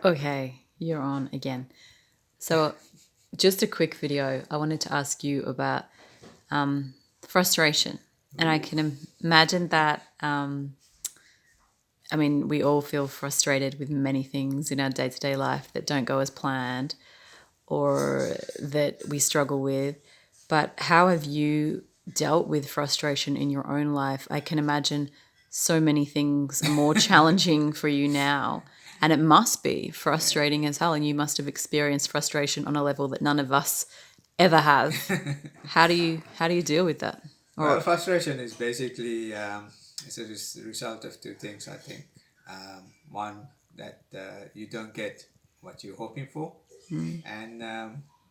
Okay, you're on again. So, just a quick video. I wanted to ask you about frustration. And I Ooh. can imagine that, I mean, we all feel frustrated with many things in our day to day life that don't go as planned or that we struggle with. But how have you dealt with frustration in your own life? I can imagine so many things are more challenging for you now. And it must be Yeah. frustrating as hell. And you must have experienced frustration on a level that none of us ever have. How do you deal with that? Well, Or frustration is basically it's a result of two things, I think. One, that you don't get what you're hoping for, and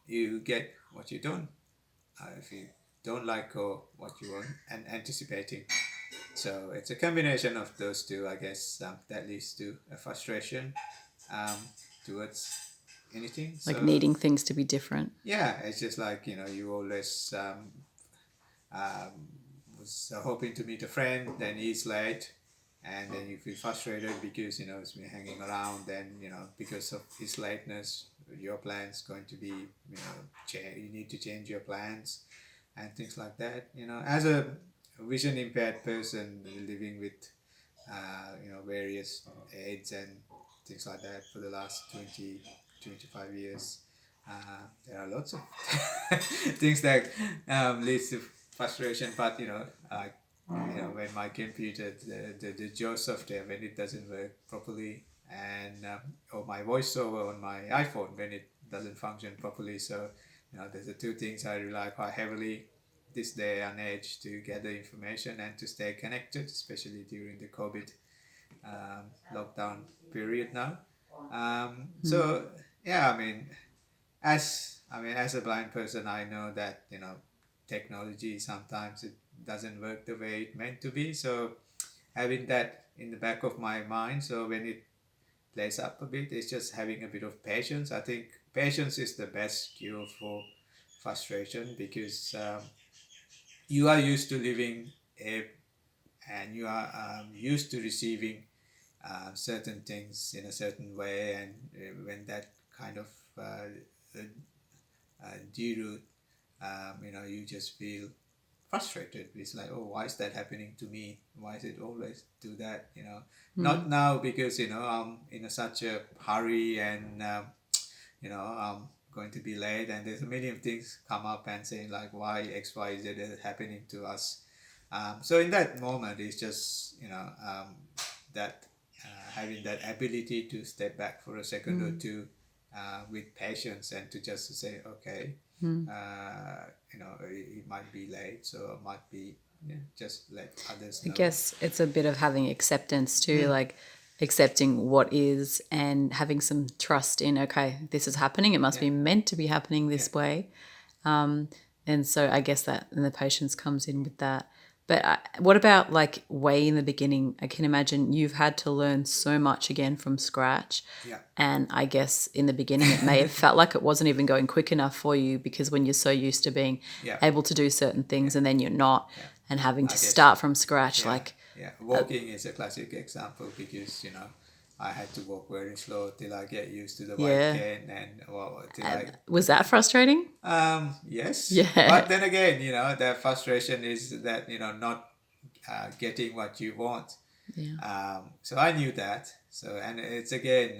you get what you don't. If you don't like or what you want and anticipating. So it's a combination of those two, I guess, that leads to a frustration um, towards anything. like So needing things to be different? yeah, it's just like you always um, was hoping to meet a friend, then he's late, and then you feel frustrated because it's been hanging around. Then because of his lateness, your plan's going to be you need to change your plans and things like that. As a vision impaired person living with various aids and things like that for the last 20 to 25 years. There are lots of things that leads to frustration, but when my computer, the Joe software, when it doesn't work properly, and or my voiceover on my iPhone when it doesn't function properly. So there's the two things I rely quite heavily this day and age to gather information and to stay connected, especially during the COVID lockdown period now. So yeah, as a blind person, I know that technology sometimes it doesn't work the way it meant to be. So having that in the back of my mind, so when it plays up a bit, it's just having a bit of patience. I think patience is the best cure for frustration because you are used to living a and you are used to receiving certain things in a certain way, and when that kind of uh, deroute, you just feel frustrated. It's like, oh, why is that happening to me? Why is it always do that? Not now because I'm in such a hurry and I'm going to be late, and there's a million things come up and saying like why X Y Z is happening to us. So in that moment, it's just that having that ability to step back for a second or two with patience and to just say, okay, it might be late, so it might be just let others I know. guess it's a bit of having acceptance too, Mm. like accepting what is and having some trust in, okay, this is happening. It must Yeah, be meant to be happening yeah, this way. And so I guess that and the patience comes in with that. But what about like way in the beginning? I can imagine you've had to learn so much again from scratch. yeah, And I guess in the beginning, it may have felt like it wasn't even going quick enough for you because when you're so used to being yeah, able to do certain yeah, things and then you're not, yeah. and having I to guess. start from scratch, Yeah, like, yeah. Walking is a classic example because I had to walk very slow till I get used to the white yeah. cane, and well till I Was that frustrating? yes. Yeah. But then again, the frustration is that not getting what you want. Yeah. So I knew that. So and it's again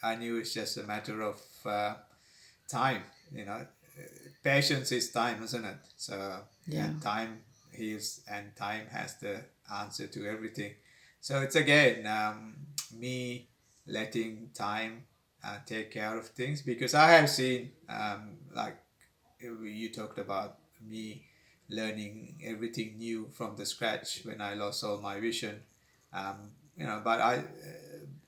I knew it's just a matter of time. Patience is time, isn't it? So Yeah. and time heals, and time has the answer to everything. So it's again me letting time take care of things, because I have seen like you talked about me learning everything new from the scratch when I lost all my vision. But I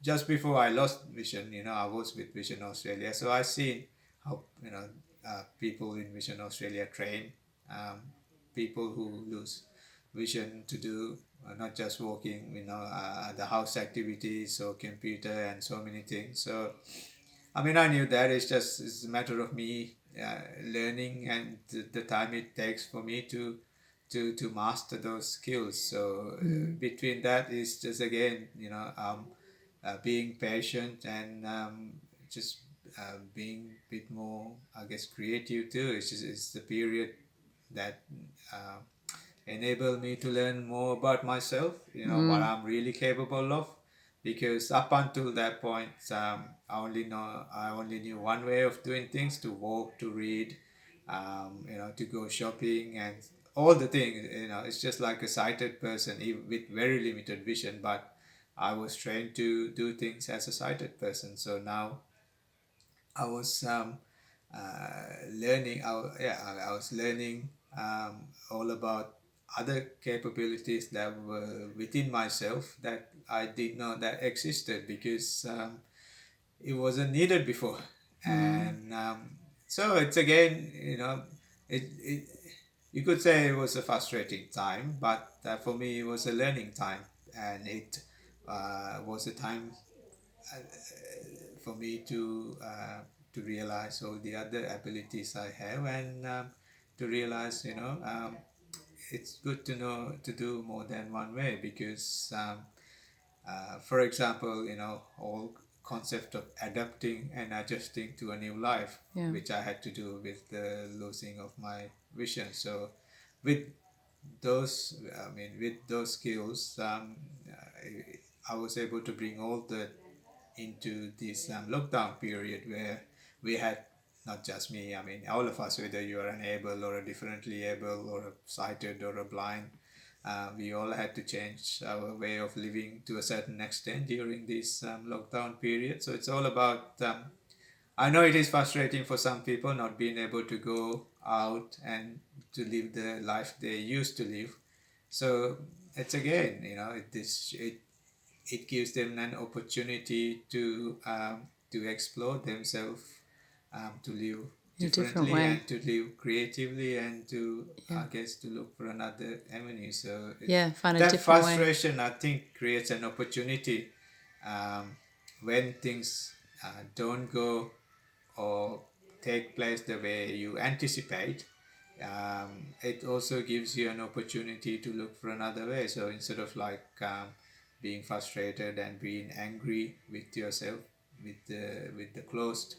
just before I lost vision, I was with Vision Australia, so I seen how people in Vision Australia train um, people who lose vision to do not just walking, the house activities or computer and so many things. So I knew that it's a matter of me learning and the time it takes for me to master those skills. So between that is just again, being patient, and just being a bit more, I guess, creative too. It's the period that uh, enabled me to learn more about myself, what I'm really capable of. Because up until that point, I only knew one way of doing things: to walk, to read, to go shopping, and all the things. It's just like a sighted person with very limited vision, but I was trained to do things as a sighted person. So now I was learning. I was learning all about other capabilities that were within myself that I did not that existed, because it wasn't needed before. And so it's again, it you could say it was a frustrating time, but for me it was a learning time, and it was a time for me to realize all the other abilities I have, and to realize, it's good to know to do more than one way, because for example, all concept of adapting and adjusting to a new life, Yeah. which I had to do with the losing of my vision. So with with those skills, I was able to bring all the into this lockdown period, where we had, not just me, I mean all of us, whether you are unable or a differently able or a sighted or a blind, we all had to change our way of living to a certain extent during this lockdown period. So it's all about, I know it is frustrating for some people not being able to go out and to live the life they used to live. So it's again, it gives them an opportunity to explore themselves, to live In a different differently, way. and to live creatively, and to, Yeah. I guess, to look for another avenue. So Yeah. Find a that different way. frustration, I think, creates an opportunity um, when things don't go or take place the way you anticipate. It also gives you an opportunity to look for another way. So instead of like being frustrated and being angry with yourself, with the closed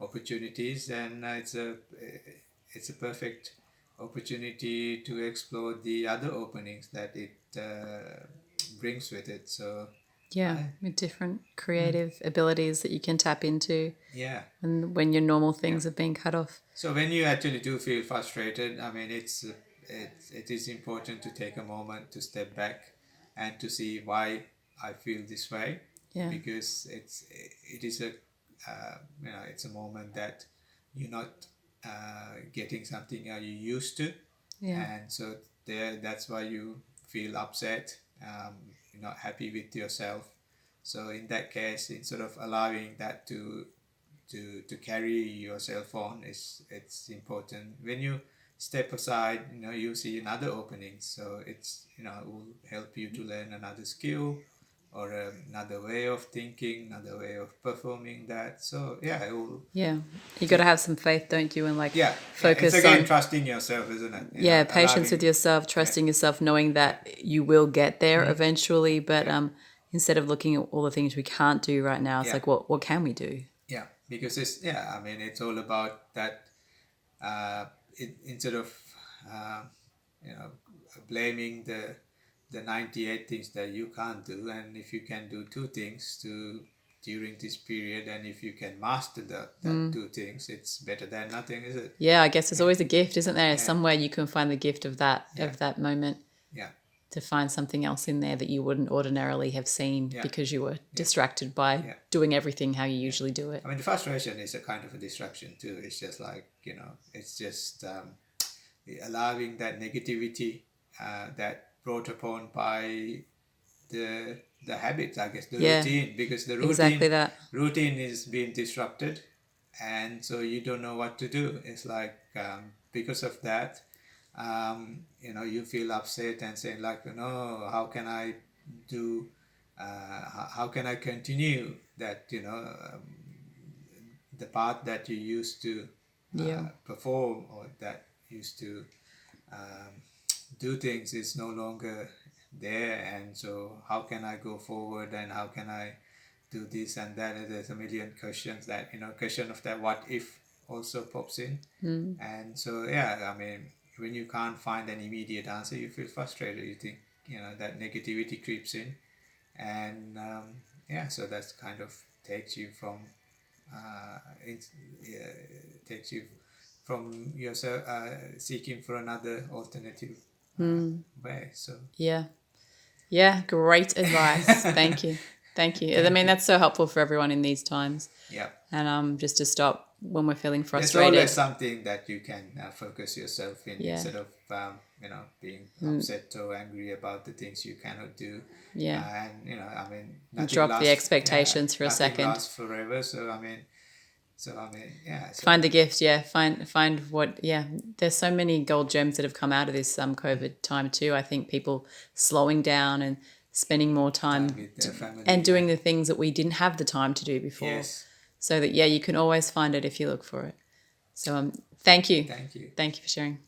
opportunities, then it's a perfect opportunity to explore the other openings that it brings with it. So Yeah. I With different creative abilities that you can tap into, yeah. and when your normal Yeah. things have been cut off. So when you actually do feel frustrated, I mean, it is important to take a moment to step back and to see why I feel this way, Yeah. because it is a it's a moment that you're not getting something you used to, Yeah. and so that's why you feel upset. You're not happy with yourself. So in that case, instead of allowing that to carry yourself on, is it's important when you step aside, you see another opening. So it will help you to learn another skill, or another way of thinking, another way of performing that. So yeah, it will. Yeah. You got to have some faith, don't you? And like Yeah, it's focus again on, trusting yourself, isn't it? yeah, patience with Allowing. yourself, Yeah, trusting yourself, knowing that you will get there Mhm. eventually. But Yeah. instead of looking at all the things we can't do right now, it's Yeah, like, what can we do? yeah, because it's all about that. Instead of uh, you know blaming the 98 things that you can't do, and if you can do two things to during this period, and if you can master that two things, it's better than nothing, is it? Yeah, I guess there's Yeah, always a gift, isn't there? yeah, Somewhere you can find the gift yeah, of that moment, yeah, to find something else in there that you wouldn't ordinarily have seen yeah, because you were yeah, distracted by yeah, doing everything how you yeah. usually do it. I mean, the frustration is a kind of a distraction too. It's just like, it's just allowing that negativity that brought upon by the habits, I guess, the Yeah, routine, because the exactly routine that. routine is being disrupted, and so you don't know what to do. It's like, because of that, you feel upset and saying like, no, how can I do? How can I continue that? The path that you used to Yeah. perform, or that used to um, do things, is no longer there, and so how can I go forward, and how can I do this and that, and there's a million questions that, question of that what if also pops in. And so, yeah, I mean, when you can't find an immediate answer, you feel frustrated. You think, that negativity creeps in. And yeah, so that's kind of takes you from uh, it, takes you from yourself seeking for another alternative way. So Yeah. Yeah, great advice. Thank you. Thank you. I mean, that's so helpful for everyone in these times. yeah, And just to stop when we're feeling there's frustrated. always something that you can focus yourself in, Yeah. instead of being upset or angry about the things you cannot do. Yeah. And I mean, And drop the expectations for a nothing second. lasts forever. So I mean, yeah. So, Find the gift, yeah. Find what, yeah. There's so many gold gems that have come out of this COVID time too. I think people slowing down and spending more time with their family and doing the things that we didn't have the time to do before. Yes. So that, yeah, you can always find it if you look for it. So thank you. Thank you. Thank you for sharing.